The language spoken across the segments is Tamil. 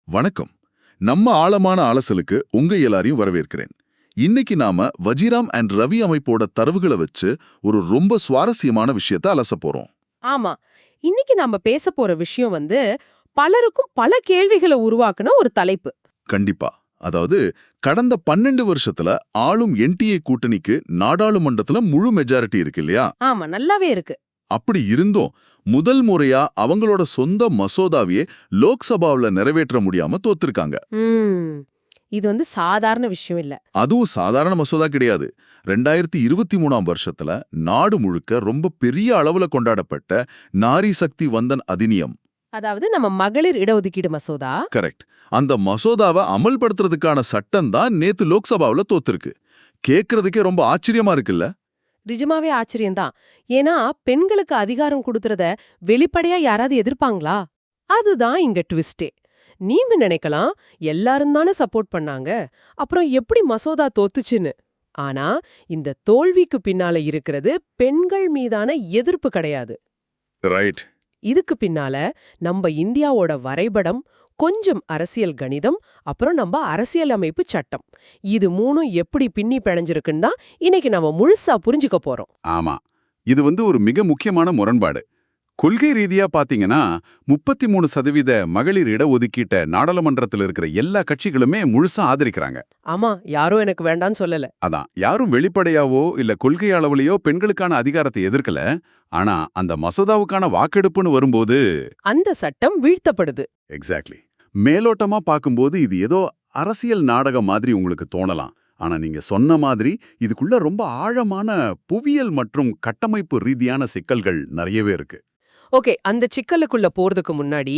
வணக்கம். நம்ம ஆழமான அலசலுக்கு உங்க எல்லாரையும் வரவேற்கிறேன். இன்னைக்கு நாம வஜிராம் அண்ட் ரவி அமைப்போட தரவுகளை வச்சு ஒரு ரொம்ப சுவாரஸ்யமான விஷயத்தை அலச போறோம். ஆமா. இன்னைக்கு நாம பேச போற விஷயம் பலருக்கும் பல கேள்விகளை உருவாக்குன ஒரு தலைப்பு. கண்டிப்பா. அதாவது கடந்த 12 வருஷத்துல ஆளும் என்டிஏ கூட்டணிக்கு நாடாளுமன்றத்துல முழு மெஜாரிட்டி இருக்கு இல்லையா? ஆமா, நல்லாவே இருக்கு. அப்படி இருந்தும் முதல் முறையா அவங்களோட சொந்த மசோதாவையே லோக்சபாவுல நிறைவேற்ற முடியாம தோத்துருக்காங்க. ம். இது சாதாரண விஷயம் இல்ல. அதுவும் சாதாரண மசோதா கிடையாது. 2023ஆம் வருஷத்துல நாடு முழுக்க ரொம்ப பெரிய அளவுல கொண்டாடப்பட்ட நாரி சக்தி வந்தன் அதிநியம். அதாவது நம்ம மகளிர் இடஒதுக்கீடு மசோதா. கரெக்ட். அந்த மசோதாவை அமல்படுத்துறதுக்கான சட்டம் தான் நேத்து லோக்சபாவுல தோத்துருக்கு. கேக்குறதுக்கே ரொம்ப ஆச்சரியமா இருக்குல்ல? நிஜமாவே ஆச்சரியம்தான். ஏன்னா பெண்களுக்கு அதிகாரம் கொடுக்கறத வெளிப்படையா யாராவது எதிர்ப்பாங்களா? அதுதான் இங்க ட்விஸ்டே. நீங்க நினைக்கலாம், எல்லாரும் தானே சப்போர்ட் பண்ணாங்க, அப்புறம் எப்படி மசோதா தோத்துச்சுன்னு. ஆனா இந்த தோல்விக்கு பின்னால இருக்கிறது பெண்கள் மீதான எதிர்ப்பு கிடையாது. ரைட். இதுக்கு பின்னால நம்ம இந்தியாவோட வரைபடம், கொஞ்சம் அரசியல் கணிதம், அப்புறம் நம்ம அரசியலமைப்பு சட்டம், இது மூணும் எப்படி பின்னி பிணைஞ்சிருக்குன்னு தான் இன்னைக்கு நம்ம முழுசா புரிஞ்சுக்க போறோம். ஆமா, இது ஒரு மிக முக்கியமான முரண்பாடு. கொள்கை ரீதியா பாத்தீங்கன்னா 33% மகளிர் இடஒதுக்கீட்ட நாடாளுமன்றத்தில் இருக்கிற எல்லா கட்சிகளுமே முழுசா ஆதரிக்கிறாங்க. ஆமா, யாரும் எனக்கு வேண்டான்னு சொல்லல. அதான், யாரும் வெளிப்படையாவோ இல்ல கொள்கை அளவுலயோ பெண்களுக்கான அதிகாரத்தை எதிர்க்கல. ஆனா அந்த மசோதாவுக்கான வாக்கெடுப்புன்னு வரும்போது அந்த சட்டம் வீழ்த்தப்படுது. எக்ஸாக்ட்லி. மேலோட்டமா பார்க்கும்போது இது ஏதோ அரசியல் நாடகம் மாதிரி உங்களுக்கு தோணலாம். ஆனா நீங்க சொன்ன மாதிரி இதுக்குள்ள ரொம்ப ஆழமான புவியியல் மற்றும் கட்டமைப்பு ரீதியான சிக்கல்கள் நிறையவே இருக்கு. ஓகே, அந்த சிக்கலுக்குள்ள போறதுக்கு முன்னாடி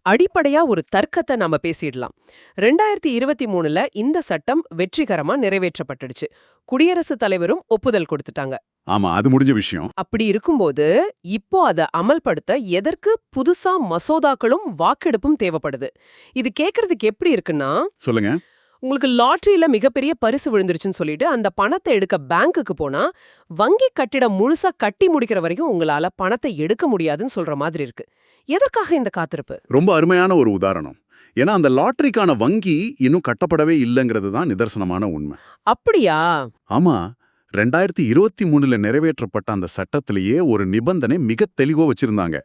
அடிப்படையா ஒரு தர்க்கத்தை நாம பேசிடலாம். 2023ல இந்த சட்டம் வெற்றிகரமா நிறைவேற்றப்பட்டுடுச்சு. குடியரசுத் தலைவரும் ஒப்புதல் கொடுத்துட்டாங்க. ஆமா, அது முடிஞ்ச விஷயம். அப்படி இருக்கும்போது இப்போ அதை அமல்படுத்த எதற்கு புதுசா மசோதாக்களும் வாக்கெடுப்பும் தேவைப்படுது? இது கேக்குறதுக்கு எப்படி இருக்குன்னா, சொல்லுங்க. உங்களுக்கு லாட்டரியில மிகப்பெரிய பரிசு விழுந்துருச்சுன்னு சொல்லிட்டு அந்த பணத்தை எடுக்க பேங்க்குக்கு போனா வங்கி கட்டிடம் முழுசா கட்டி முடிக்கிற வரைக்கும் உங்களால பணத்தை எடுக்க முடியாதுன்னு சொல்ற மாதிரி இருக்கு. எதற்காக இந்த காத்திருப்பு? ரொம்ப அருமையான ஒரு உதாரணம். ஏன்னா அந்த லாட்டரிக்கான வங்கி இன்னும் கட்டப்படவே இல்லைங்கிறது தான் நிதர்சனமான உண்மை. அப்படியா? ஆமா, 2023ல நிறைவேற்றப்பட்ட அந்த சட்டத்திலேயே ஒரு நிபந்தனை மிக தெளிவா வச்சிருந்தாங்க.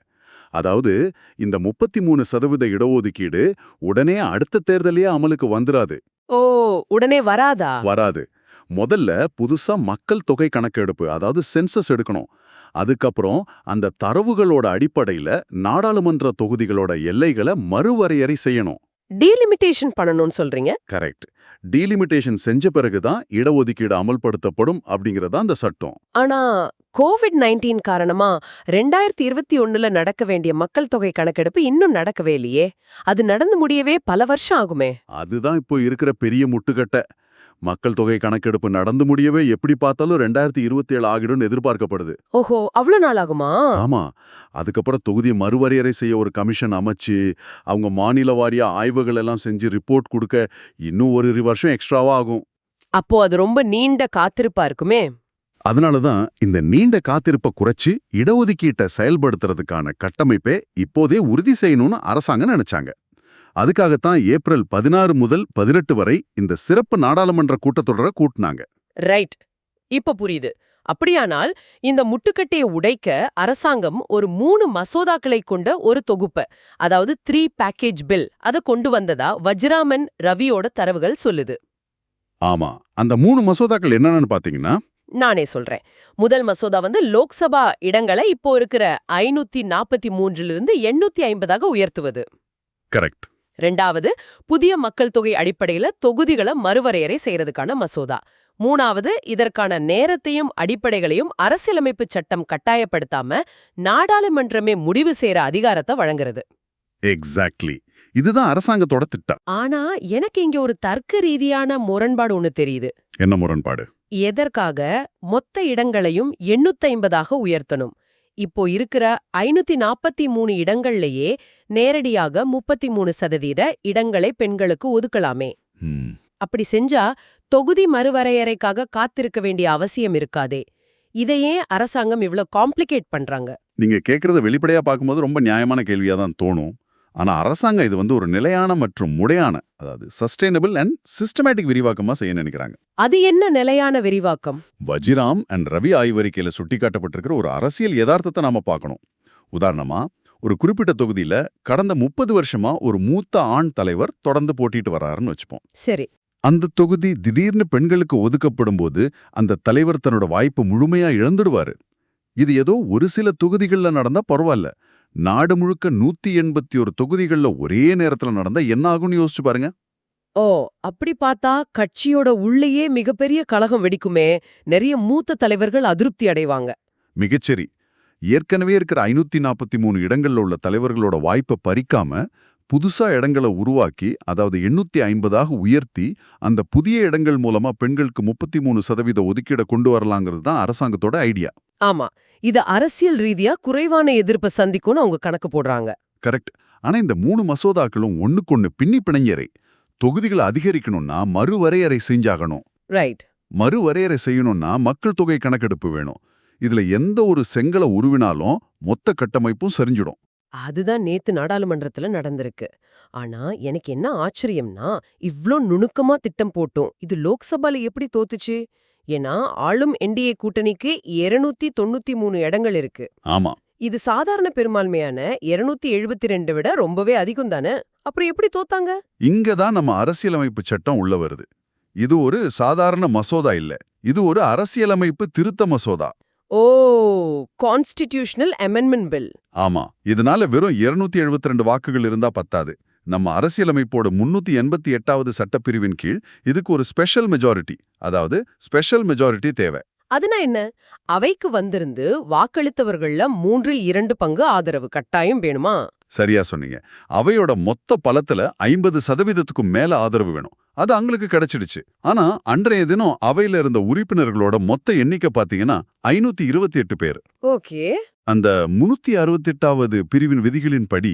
அதாவது இந்த 33% இடஒதுக்கீடு உடனே அடுத்த தேர்தலையே அமலுக்கு வந்துராது. ஓ, உடனே வராதா? வராது. முதல்ல புதுசா மக்கள் தொகை கணக்கெடுப்பு, அதாவது சென்சஸ் எடுக்கணும். அதுக்கப்புறம் அந்த தரவுகளோட அடிப்படையில நாடாளுமன்ற தொகுதிகளோட எல்லைகளை மறுவரையறை செய்யணும். டீலிமிட்டேஷன் பண்ணணும்னு சொல்றீங்க? கரெக்ட். டீலிமிட்டேஷன் செஞ்ச பிறகுதான் இடஒதுக்கீடு அமல்படுத்தப்படும் அப்படிங்கறதா அந்த சட்டம். ஆனா COVID-19 காரணமா 2021ல நடக்க வேண்டிய மக்கள் தொகை கணக்கெடுப்பு இன்னும் நடக்கவே இல்லையே. அது நடந்து முடியவே பல வருஷம் ஆகுமே. அதுதான் இப்போ இருக்கிற பெரிய முட்டுக்கட்டை. மக்கள் தொகை கணக்கெடுப்பு நடந்து முடியவே எப்படி பார்த்தாலும் 2027 ஆகிடும்னு எதிர்பார்க்கப்படுது. ஓஹோ, அவ்வளவு நாள் ஆகுமா? ஆமா. அதுக்கப்புறம் தொகுதியை மறுவரையறை செய்ய ஒரு கமிஷன் அமைச்சு அவங்க மாநில வாரியா ஆய்வுகள் எல்லாம் செஞ்சு ரிப்போர்ட் கொடுக்க இன்னும் ஒரு வருஷம் எக்ஸ்ட்ராவா ஆகும். அப்போ அது ரொம்ப நீண்ட காத்திருப்பா இருக்குமே. அதனாலதான் இந்த நீண்ட காத்திருப்பை குறைச்சு இடஒதுக்கீட்டை செயல்படுத்துறதுக்கான கட்டமைப்பை இப்போதே உறுதி செய்யணும்னு அரசாங்கம் நினைச்சாங்க. அதுக்காகத்தான் ஏப்ரல் 16 முதல் 18 வரை இந்த சிறப்பு நாடாளுமன்ற கூட்டத்தொடரை கூட்டினாங்க. ரைட், இப்ப புரியுது. அப்படியானால் இந்த முட்டுக்கட்டையை உடைக்க அரசாங்கம் ஒரு 3 மசோதாக்களை கொண்ட ஒரு தொகுப்ப, அதாவது 3 பேக்கேஜ் பில், அதை கொண்டு வந்ததா வஜ்ராமன் ரவியோட தரவுகள் சொல்லுது. ஆமா, அந்த 3 மசோதாக்கள் என்னன்னு பாத்தீங்கன்னா, நானே சொல்றேன். முதல் மசோதா லோக்சபா இடங்களை இப்போ இருக்கிற 543லிருந்து 850ஆக உயர்த்துவது. கரெக்ட். ரெண்டாவது, புதிய மக்கள் தொகை அடிப்படையில தொகுதிகளை மறுவரையறை செய்யறதுக்கான மசோதா. மூணாவது, இதற்கான நேரத்தையும் அடிப்படைகளையும் அரசியலமைப்பு சட்டம் கட்டாயப்படுத்தாம நாடாளுமன்றமே முடிவு செய்யற அதிகாரத்தை வழங்குறது. எக்ஸாக்ட்லி. இதுதான் அரசாங்கத்தோட திட்டம். ஆனா எனக்கு இங்க ஒரு தர்க்க ரீதியான முரண்பாடு ஒண்ணு தெரியுது. என்ன முரண்பாடு? எதற்காக மொத்த இடங்களையும் 850ஆக உயர்த்தணும்? இப்போ இருக்கிற 543 இடங்கள்லயே நேரடியாக 33% இடங்களை பெண்களுக்கு ஒதுக்கலாமே. அப்படி செஞ்சா தொகுதி மறுவரையறைக்காக காத்திருக்க வேண்டிய அவசியம் இருக்காதே. இதையே அரசாங்கம் இவ்ளோ காம்ப்ளிகேட் பண்றாங்க. நீங்க கேக்குறத வெளிப்படையா பார்க்கும்போது ரொம்ப நியாயமான கேள்வியா தான் தோணும். ஆனா அரசாங்கம் இது ஒரு நிலையான மற்றும் முறையான, அதாவது சஸ்டைனபிள் அண்ட் சிஸ்டமேட்டிக் விரிவாக்கமா செய்ய நினைக்கிறாங்க. அது என்ன நிலையான விரிவாக்கம்? வஜிராம் அண்ட் ரவி ஆய்வறிக்கையில சுட்டிக்காட்டப்பட்டிருக்கிற ஒரு அரசியல் யதார்த்தத்தை நாம பார்க்கணும். உதாரணமா, ஒரு குறிப்பிட்ட தொகுதியில கடந்த 30 வருஷமா ஒரு மூத்த ஆண் தலைவர் தொடர்ந்து போட்டிட்டு வர்றாருன்னு வச்சுப்போம். சரி. அந்த தொகுதி திடீர்னு பெண்களுக்கு ஒதுக்கப்படும் போது அந்த தலைவர் தன்னோட வாய்ப்பு முழுமையா இழந்துடுவாரு. இது ஏதோ ஒரு சில தொகுதிகள்ல நடந்தா பரவாயில்ல. நாடு முழுக்க 181 தொகுதிகள்ல ஒரே நேரத்துல நடந்தா என்ன ஆகும்னு யோசிச்சு பாருங்க. ஓ, அப்படி பார்த்தா கட்சியோட உள்ளேயே மிகப்பெரிய கலகம் வெடிக்குமே. நிறைய மூத்த தலைவர்கள் அதிருப்தி அடைவாங்க. மிகச்சரி. ஏற்கனவே இருக்கிற 543 இடங்கள்ல உள்ள தலைவர்களோட வாய்ப்பை பறிக்காம புதுசா இடங்களை உருவாக்கி, அதாவது 850ஆக உயர்த்தி, அந்த புதிய இடங்கள் மூலமா பெண்களுக்கு 33% ஒதுக்கீட கொண்டு வரலாங்கிறது தான் அரசாங்கத்தோட ஐடியா. ஆமா, இது அரசியல் ரீதியா குறைவான எதிர்ப்பை சந்திக்கும்னு அவங்க கணக்கு போடுறாங்க. கரெக்ட். ஆனா இந்த 3 மசோதாக்களும் ஒண்ணுக்கொண்ணு பின்னி பிணைஞ்சரை. தொகுதிகளை அதிகரிக்கணும்னா மறுவரையறை செஞ்சாகணும். ரைட். மறுவரையறை செய்யணும்னா மக்கள் தொகை கணக்கெடுப்பு வேணும். இதுல எந்த ஒரு செங்கலை உருவினாலும் மொத்த கட்டமைப்பும் சரிஞ்சிடும். அதுதான் நேத்து நாடாளுமன்றத்துல நடந்திருக்கு. ஆனா எனக்கு என்ன ஆச்சரியம்னா, இவ்ளோ நுணுக்கமா திட்டம் போட்டும் இது லோக்சபால எப்படி தோத்துச்சு? ஏன்னா ஆளும் என்டிஏ கூட்டணிக்கு 293 இடங்கள் இருக்கு. ஆமா, இது சாதாரண பெரும்பான்மையான 272 விட ரொம்பவே அதிகம் தானே. அப்புறம் எப்படி தோத்தாங்க? இங்கதான் நம்ம அரசியலமைப்பு சட்டம் உள்ள வருது. இது ஒரு சாதாரண மசோதா இல்ல, இது ஒரு அரசியலமைப்பு திருத்த மசோதா. ஓ, கான்ஸ்டிடியூஷனல் அமெண்ட்மெண்ட் பில். ஆமா, இதனால வெறும் 272 வாக்குகள் இருந்தா பத்தாது. நம்ம அரசியலமைப்போட 388வது சட்டப்பிரிவின் கீழ் இதுக்கு ஒரு ஸ்பெஷல் மெஜாரிட்டி, அதாவது ஸ்பெஷல் மெஜாரிட்டி தேவை. அதுனா என்ன? அவைக்கு வந்திருந்து வாக்களித்தவர்கள்ல 2/3 பங்கு ஆதரவு கட்டாயம் வேணுமா? சரியா சொன்னீங்க. அவையோட மொத்த பலத்துல 50%க்கும் மேல ஆதரவு வேணும். அது அவங்களுக்கு கிடைச்சிடுச்சு. ஆனா அன்றைய தினம் அவையில இருந்த உறுப்பினர்களோட மொத்த எண்ணிக்கை பாத்தீங்கன்னா 528 பேர். ஓகே. அந்த 368வது பிரிவின் விதிகளின்படி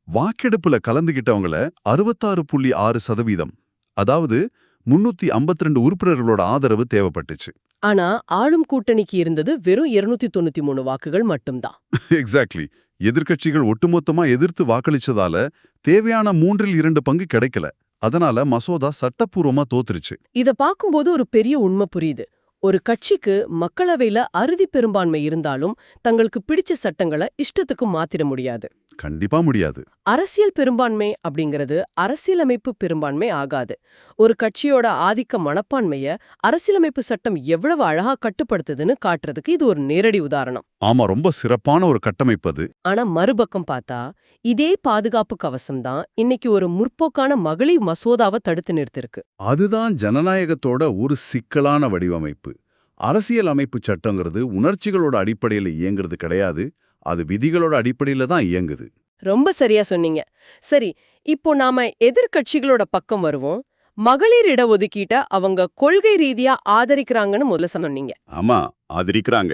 வாக்கெடுப்புல கலந்துகிட்டவங்கள 66.6%, அதாவது 352 உறுப்பினர்களோட ஆதரவு தேவைப்பட்டுச்சு. ஆனா ஆளும் கூட்டணிக்கு இருந்தது வெறும் 293 வாக்குகள் மட்டும்தான். எக்ஸாக்ட்லி. எதிர்க்கட்சிகள் ஒட்டுமொத்தமா எதிர்த்து வாக்களிச்சதால தேவையான 2/3 பங்கு கிடைக்கல. அதனால மசோதா சட்டப்பூர்வமா தோத்துருச்சு. இத பாக்கும்போது ஒரு பெரிய உண்மை புரியுது. ஒரு கட்சிக்கு மக்களவையில அறுதி பெரும்பான்மை இருந்தாலும் தங்களுக்கு பிடிச்ச சட்டங்களை இஷ்டத்துக்கு மாத்திட முடியாது. கண்டிப்பா முடியாது. அரசியல் பெரும்பான்மை அப்படிங்கிறது அரசியலமைப்பு பெரும்பான்மை ஆகாது. ஒரு கட்சியோட ஆதிக்க மனப்பான்மைய அரசியலமைப்பு சட்டம் எவ்வளவு அழகா கட்டுப்படுத்துதுன்னு காட்டுறதுக்கு இது ஒரு நேரடி உதாரணம். ஆமா, ரொம்ப சிறப்பான ஒரு கட்டமைப்பு அது. ஆனா மறுபக்கம் பார்த்தா இதே பாதுகாப்பு கவசம் தான் இன்னைக்கு ஒரு முற்போக்கான மகளிர் மசோதாவை தடுத்து நிறுத்திருக்கு. அதுதான் ஜனநாயகத்தோட ஒரு சிக்கலான வடிவமைப்பு. அரசியல் அமைப்பு சட்டங்கிறது உணர்ச்சிகளோட அடிப்படையில இயங்குறது கிடையாது. அது விதிகளோட அடிப்படையில தான் இயங்குது. ரொம்ப சரியா சொன்னீங்க. சரி, இப்போ நாம எதிர்க்கட்சிகளோட பக்கம் வருவோம். மகளிர் இடஒதுக்கீட்ட அவங்க கொள்கை ரீதியா ஆதரிக்கிறாங்கன்னு முதல்ல சொன்னீங்க. ஆமா, ஆதரிக்கிறாங்க.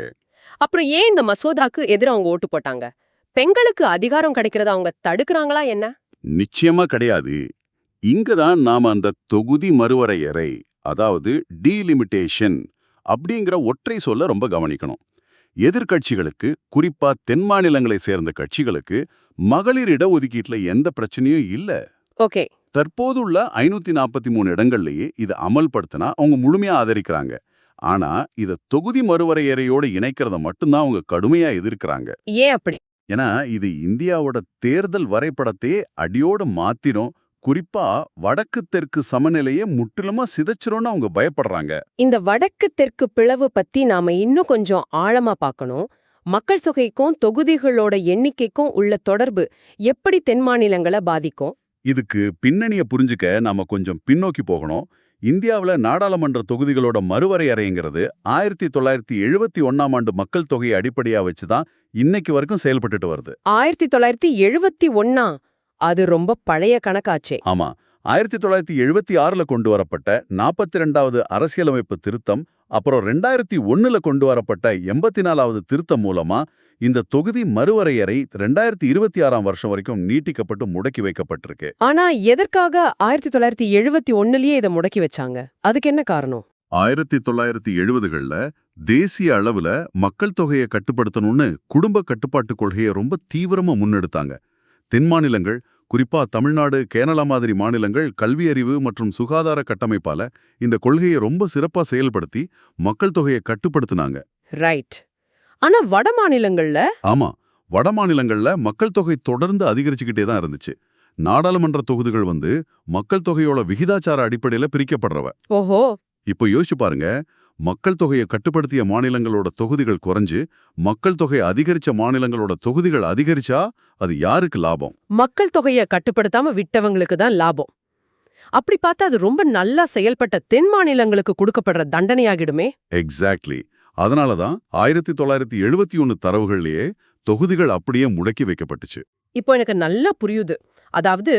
அப்புறம் ஏன் இந்த மசோதாக்கு எதிரா அவங்க ஓட்டு போட்டாங்க? பெண்களுக்கு அதிகாரம் கிடைக்கிறத அவங்க தடுக்கிறாங்களா என்ன? நிச்சயமா கிடையாது. இங்கதான் நாம அந்த தொகுதி மறுவரையறை, அதாவது டீலிமிட்டேஷன் அப்படிங்கிற ஒற்றை சொல்ல ரொம்ப கவனிக்கணும். எதிர்க்கட்சிகளுக்கு, குறிப்பா தென் மாநிலங்களை சேர்ந்த கட்சிகளுக்கு மகளிர் இடஒதுக்கீட்டுல எந்த பிரச்சனையும் இல்ல. ஓகே. தற்போதுள்ள 543 இடங்கள்லயே இதை அமல்படுத்தினா அவங்க முழுமையா ஆதரிக்கிறாங்க. ஆனா இத தொகுதி மறுவரையறையோட இணைக்கிறத மட்டும்தான் அவங்க கடுமையா எதிர்க்கிறாங்க. ஏன் அப்படி? ஏன்னா இது இந்தியாவோட தேர்தல் வரைபடத்தையே அடியோட மாத்திரும். குறிப்பா வடக்கு தெற்கு சமநிலையை முற்றிலுமா சிதைச்சிரும்னு அவங்க பயப்படுறாங்க. இந்த வடக்கு தெற்கு பிளவு பத்தி நாம இன்னும் கொஞ்சம் ஆழமா பார்க்கணும். மக்கள் தொகைக்கும் தொகுதிகளோட எண்ணிக்கைக்கும் உள்ள தொடர்பு எப்படி தென் மாநிலங்களை பாதிக்கும்? இதுக்கு பின்னணிய புரிஞ்சுக்க நாம கொஞ்சம் பின்னோக்கி போகணும். இந்தியாவுல நாடாளுமன்ற தொகுதிகளோட மறுவரையறைங்கிறது 1971ஆம் ஆண்டு மக்கள் தொகையை அடிப்படையா வச்சுதான் இன்னைக்கு வரைக்கும் செயல்பட்டுட்டு வருது. 1971? அது ரொம்ப பழைய கணக்காச்சே. ஆமா, 1976ல கொண்டு வரப்பட்ட 42வது அரசியலமைப்பு திருத்தம், அப்புறம் 2001ல கொண்டு வரப்பட்ட 84வது திருத்தம் மூலமா இந்த தொகுதி மறுவரையறை 2026ஆம் வருஷம் வரைக்கும் நீட்டிக்கப்பட்டு முடக்கி வைக்கப்பட்டிருக்கு. ஆனா எதற்காக 1971லயே இதை முடக்கி வச்சாங்க? அதுக்கு என்ன காரணம்? 1970கள்ல தேசிய அளவுல மக்கள் தொகையை கட்டுப்படுத்தணும்னு குடும்ப கட்டுப்பாட்டு கொள்கையை ரொம்ப தீவிரமா முன்னெடுத்தாங்க. தென் மாநிலங்கள், குறிப்பா தமிழ்நாடு, கேரளா மாதிரி மாநிலங்கள் கல்வி அறிவு மற்றும் சுகாதார கட்டமைப்பால இந்த கொள்கையை ரொம்ப சிறப்பா செயல்படுத்தி மக்கள் தொகையை கட்டுப்படுத்துனாங்க. ரைட். ஆனா வட மாநிலங்கள்ல ஆமா, வட மாநிலங்கள்ல மக்கள் தொகை தொடர்ந்து அதிகரிச்சுக்கிட்டே தான் இருந்துச்சு. நாடாளுமன்ற தொகுதிகள் மக்கள் தொகையோட விகிதாச்சார அடிப்படையில பிரிக்கப்படுறவ. ஓஹோ. இப்போ யோசிச்சு பாருங்க, மக்கள் தொகையை கட்டுப்படுத்திய மாநிலங்களோட தொகுதிகள் குறைஞ்சு மக்கள் தொகை அதிகரிச்ச மாநிலங்களோட தொகுதிகள் அதிகரிச்சா அது யாருக்கு லாபம்? மக்கள் தொகைய கட்டுப்படுத்தாம விட்டவங்களுக்கு தான் லாபம். அப்படி பார்த்தா அது ரொம்ப நல்லா செயல்பட்ட தென் மாநிலங்களுக்கு கொடுக்கப்படுற தண்டனையாகிடுமே. எக்ஸாக்ட்லி. அதனால தான் 1971 தரவுகள்லயே தொகுதிகள் அப்படியே முடக்கி வைக்கப்பட்டுச்சு. இப்போ எனக்கு நல்லா புரியுது. அதாவது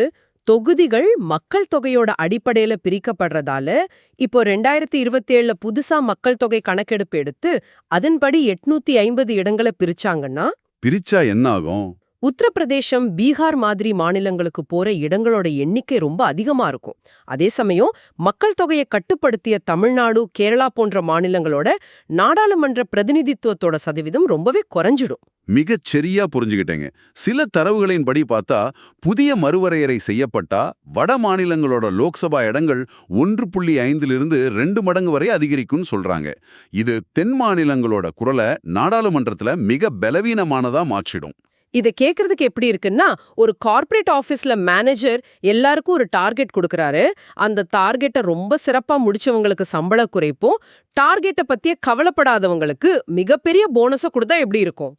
தொகுதிகள் மக்கள் தொகையோட அடிப்படையில பிரிக்கப்படுறதால இப்போ 2027ல புதுசா மக்கள் தொகை கணக்கெடுப்பு எடுத்து அதன்படி 850 இடங்களை பிரிச்சாங்கன்னா பிரிச்சா என்ன ஆகும்? உத்தரப்பிரதேசம், பீகார் மாதிரி மாநிலங்களுக்கு போற இடங்களோட எண்ணிக்கை ரொம்ப அதிகமா இருக்கும். அதே சமயம் மக்கள் தொகையை கட்டுப்படுத்திய தமிழ்நாடு, கேரளா போன்ற மாநிலங்களோட நாடாளுமன்ற பிரதிநிதித்துவத்தோட சதவீதம் ரொம்பவே குறைஞ்சிடும். மிகச் சரியா புரிஞ்சுக்கிட்டேங்க. சில தரவுகளின்படி பார்த்தா புதிய மறுவரையறை செய்யப்பட்டா வட மாநிலங்களோட லோக்சபா இடங்கள் 1.5லிருந்து 2 மடங்கு வரை அதிகரிக்கும்னு சொல்றாங்க. இது தென் மாநிலங்களோட குரலை நாடாளுமன்றத்துல மிக பலவீனமானதா மாற்றிடும். இதை கேட்கறதுக்கு எப்படி இருக்குன்னா, ஒரு கார்ப்பரேட் ஆபீஸ்ல மேனேஜர் எல்லாருக்கும் ஒரு டார்கெட் கொடுக்கறாரு. அந்த டார்கெட்டை ரொம்ப சிறப்பா முடிச்சவங்களுக்கு சம்பள குறைப்பும், டார்கெட்டை பத்தியே கவலைப்படாதவங்களுக்கு மிகப்பெரிய போனஸ கொடுத்தா எப்படி இருக்கும்?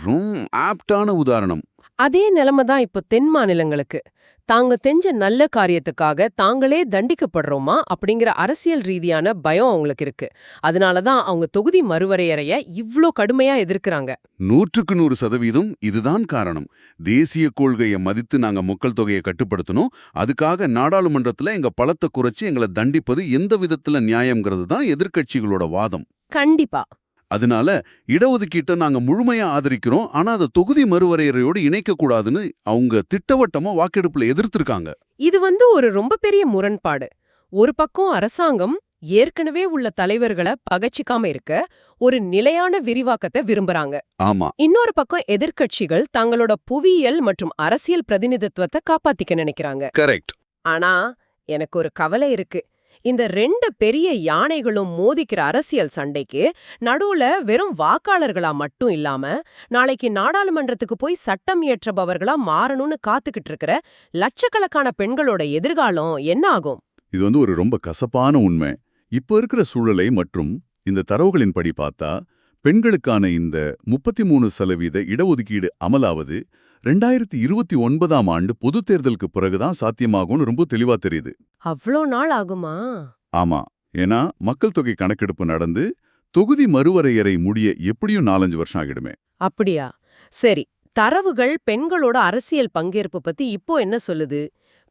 ரொம்ப ஆப்டான உதாரணம். அதே நிலைமை தான் இப்போ தென் மாநிலங்களுக்கு. தாங்க செஞ்ச நல்ல காரியத்துக்காக தாங்களே தண்டிக்கப்படுறோமா அப்படிங்கிற அரசியல் ரீதியான பயம் அவங்களுக்கு இருக்கு. அதனாலதான் அவங்க தொகுதி மறுவரையறைய இவ்ளோ கடுமையா எதிர்க்கிறாங்க. 100% இதுதான் காரணம். தேசிய கொள்கையை மதித்து நாங்க மக்கள் தொகையை கட்டுப்படுத்தணும், அதுக்காக நாடாளுமன்றத்துல எங்க பலத்தை குறைச்சு எங்களை தண்டிப்பது எந்த விதத்துல நியாயம்ங்கிறது தான் எதிர்க்கட்சிகளோட வாதம். கண்டிப்பா. அதனால இடஒதுக்கீட்டை நாங்க முழுமையா ஆதரிக்கிறோம், ஆனா அதை தொகுதி மறுவரையறையோடு இணைக்க கூடாதுன்னு அவங்க திட்டவட்டமா வாக்கெடுப்புல எதிர்த்திருக்காங்க. இது ஒரு ரொம்ப பெரிய முரண்பாடு. ஒரு பக்கம் அரசாங்கம் ஏற்கனவே உள்ள தலைவர்களை பகச்சிக்காம இருக்க ஒரு நிலையான விரிவாக்கத்தை விரும்புறாங்க. ஆமா. இன்னொரு பக்கம் எதிர்க்கட்சிகள் தங்களோட புவியியல் மற்றும் அரசியல் பிரதிநிதித்துவத்தை காப்பாத்திக்க நினைக்கிறாங்க. கரெக்ட். ஆனா எனக்கு ஒரு கவலை இருக்கு. இந்த 2 பெரிய யானைகளும் மோதிக்கிற அரசியல் சண்டைக்கு நடுவுல வெறும் வாக்காளர்களா மட்டும் இல்லாம நாளைக்கு நாடாளுமன்றத்துக்கு போய் சட்டம் இயற்றபவர்களா மாறணும்னு காத்துக்கிட்டு இருக்கிற லட்சக்கணக்கான பெண்களோட எதிர்காலம் என்ன ஆகும்? இது ஒரு ரொம்ப கசப்பான உண்மை. இப்ப இருக்கிற சூழலை மற்றும் இந்த தரவுகளின்படி பார்த்தா பெண்களுக்கான இந்த 33% இடஒதுக்கீடு அமலாவது 2029ஆம் ஆண்டு பொதுத் தேர்தலுக்கு பிறகுதான் சாத்தியமாகும்னு ரொம்ப தெளிவா தெரியுது. அவ்ளோ நாள் ஆகுமா? ஆமா. ஏன்னா மக்கள் தொகை கணக்கெடுப்பு நடந்து தொகுதி மறுவரையறை முடிய எப்படியும் 4-5 வருஷம் ஆகிடுமே. அப்படியா? சரி. தரவுகள் பெண்களோட அரசியல் பங்கேற்பு பத்தி இப்போ என்ன சொல்லுது?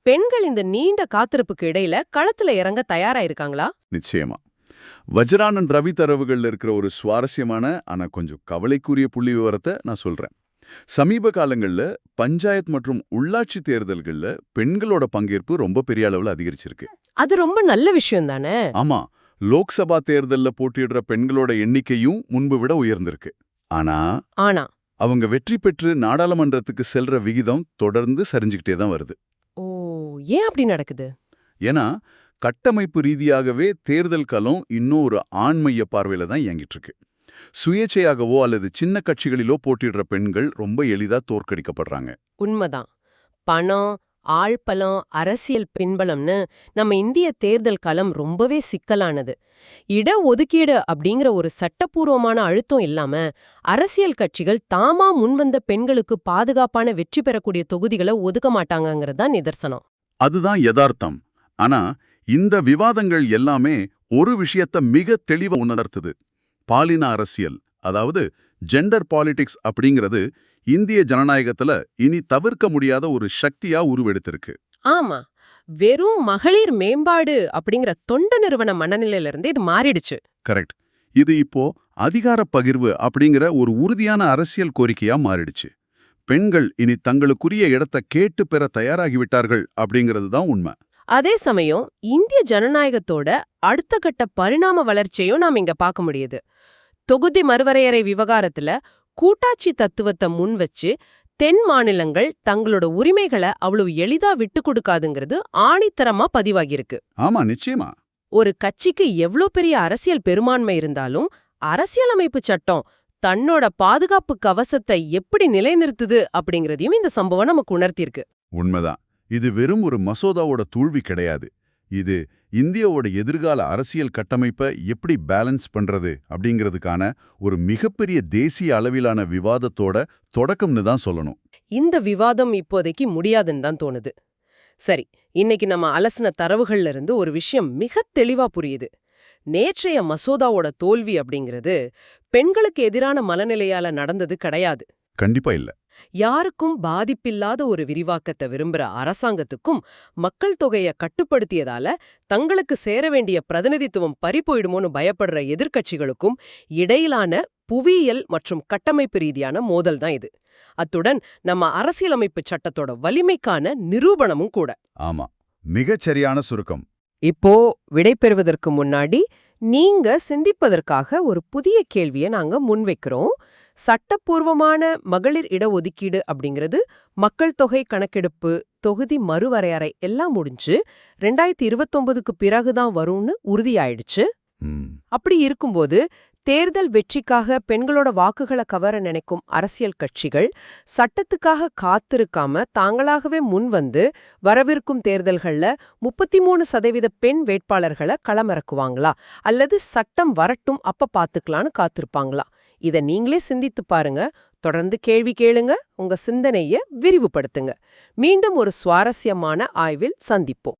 பெண்கள் இந்த நீண்ட காத்திருப்புக்கு இடையில களத்துல இறங்க தயாரா இருக்காங்களா? நிச்சயமா. வஜ்ரானன் ரவி தரவுகள்ல இருக்கிற ஒரு சுவாரஸ்யமான ஆனா கொஞ்சம் கவலைக்குரிய புள்ளி விவரத்தை நான் சொல்றேன். சமீப காலங்கள்ல பஞ்சாயத் மற்றும் உள்ளாட்சி தேர்தல்கள்ல பெண்களோட பங்கேற்பு ரொம்ப பெரிய அளவுல அதிகரிச்சிருக்கு. அது ரொம்ப நல்ல விஷயம் தானே? ஆமா. லோக்சபா தேர்தல்ல போட்டியிடுற பெண்களோட எண்ணிக்கையும் முன்பு விட உயர்ந்திருக்கு. ஆனா அவங்க வெற்றி பெற்று நாடாளுமன்றத்துக்கு செல்ற விகிதம் தொடர்ந்து சரிஞ்சுக்கிட்டே தான் வருது. ஓ, ஏன் அப்படி நடக்குது? ஏன்னா கட்டமைப்பு ரீதியாகவே தேர்தல் களம் இன்னும் ஒரு ஆண்மைய பார்வையில தான் இயங்கிட்டு இருக்கு. சுயேட்சையாகவோ அல்லது சின்ன கட்சிகளிலோ போட்டியிடுற பெண்கள் ரொம்ப எளிதா தோற்கடிக்கப்படுறாங்க. உண்மைதான். பணம், ஆள்பலம், அரசியல் பின்பலம்னு நம்ம இந்திய தேர்தல் களம் ரொம்பவே சிக்கலானது. இடஒதுக்கீடு அப்படிங்கிற ஒரு சட்டப்பூர்வமான அழுத்தம் இல்லாம அரசியல் கட்சிகள் தாமா முன்வந்த பெண்களுக்கு பாதுகாப்பான வெற்றி பெறக்கூடிய தொகுதிகளை ஒதுக்க மாட்டாங்கங்கிறது தான் நிதர்சனம். அதுதான் யதார்த்தம். ஆனா இந்த விவாதங்கள் எல்லாமே ஒரு விஷயத்த மிக தெளிவா உணர்த்துது. பாலின அரசியல், அதாவது ஜெண்டர் பாலிடிக்ஸ் அப்படிங்கிறது இந்திய ஜனநாயகத்துல இனி தவிர்க்க முடியாத ஒரு சக்தியா உருவெடுத்திருக்கு. ஆமா. வெறும் மகளிர் மேம்பாடு அப்படிங்கிற தொண்டு நிறுவன மனநிலையில இருந்து இது மாறிடுச்சு. கரெக்ட். இது இப்போ அதிகார பகிர்வு அப்படிங்கிற ஒரு உறுதியான அரசியல் கோரிக்கையா மாறிடுச்சு. பெண்கள் இனி தங்களுக்குரிய இடத்தை கேட்டு பெற தயாராகிவிட்டார்கள் அப்படிங்கிறது தான் உண்மை. அதே சமயம் இந்திய ஜனநாயகத்தோட அடுத்த கட்ட பரிணாம வளர்ச்சியும் நாம் இங்க பார்க்க முடியுது. தொகுதி மறுவரையறை விவகாரத்துல கூட்டாட்சி தத்துவத்தை முன் வச்சு தென் மாநிலங்கள் தங்களோட உரிமைகளை அவ்வளவு எளிதா விட்டு கொடுக்காதுங்கிறது ஆணித்தரமா பதிவாகியிருக்கு. ஆமா, நிச்சயமா. ஒரு கட்சிக்கு எவ்ளோ பெரிய அரசியல் பெரும்பான்மை இருந்தாலும் அரசியலமைப்பு சட்டம் தன்னோட பாதுகாப்பு கவசத்தை எப்படி நிலைநிறுத்துது அப்படிங்கறதையும் இந்த சம்பவம் நமக்கு உணர்த்தியிருக்கு. உண்மைதான். இது வெறும் ஒரு மசோதாவோட தூள்வி கிடையாது. இது இந்தியாவோட எதிர்கால அரசியல் கட்டமைப்பை எப்படி பேலன்ஸ் பண்றது அப்படிங்கிறதுக்கான ஒரு மிகப்பெரிய தேசிய அளவிலான விவாதத்தோட தொடக்கம்னு தான் சொல்லணும். இந்த விவாதம் இப்போதைக்கு முடியாதுன்னு தான் தோணுது. சரி, இன்னைக்கு நம்ம அலசின தரவுகள்ல இருந்து ஒரு விஷயம் மிக தெளிவா புரியுது. நேற்றைய மசோதாவோட தோல்வி அப்படிங்கிறது பெண்களுக்கு எதிரான மனநிலையால நடந்தது கிடையாது. கண்டிப்பா இல்ல. யாருக்கும் பாதிப்பில்லாத ஒரு விரிவாக்கத்தை விரும்புற அரசாங்கத்துக்கும் மக்கள் தொகையை கட்டுப்படுத்தியதால தங்களுக்கு சேர வேண்டிய பிரதிநிதித்துவம் பறிபோயிடுமோன்னு பயப்படுற எதிர்க்கட்சிகளுக்கும் இடையிலான புவியியல் மற்றும் கட்டமைப்பு ரீதியான மோதல் தான் இது. அத்துடன் நம்ம அரசியலமைப்பு சட்டத்தோட வலிமைக்கான நிரூபணமும் கூட. ஆமா, மிகச்சரியான சுருக்கம். இப்போ விடை பெறுவதற்கு முன்னாடி நீங்க சிந்திப்பதற்காக ஒரு புதிய கேள்வியை நாங்க முன்வைக்கிறோம். சட்டப்பூர்வமான மகளிர் இடஒதுக்கீடு அப்படிங்கிறது மக்கள் தொகை கணக்கெடுப்பு, தொகுதி மறுவரையறை எல்லாம் முடிஞ்சு 2029க்கு பிறகுதான் வரும்னு உறுதியாயிடுச்சு. அப்படி இருக்கும்போது தேர்தல் வெற்றிக்காக பெண்களோட வாக்குகளை கவர நினைக்கும் அரசியல் கட்சிகள் சட்டத்துக்காக காத்திருக்காம தாங்களாகவே முன்வந்து வரவிருக்கும் தேர்தல்கள்ல 33% பெண் வேட்பாளர்களை களமிறக்குவாங்களா, அல்லது சட்டம் வரட்டும் அப்ப பாத்துக்கலான்னு காத்திருப்பாங்களா? இத நீங்களே சிந்தித்து பாருங்க. தொடர்ந்து கேள்வி கேளுங்க, உங்க சிந்தனைய விரிவுபடுத்துங்க. மீண்டும் ஒரு சுவாரஸ்யமான ஆய்வில் சந்திப்போம்.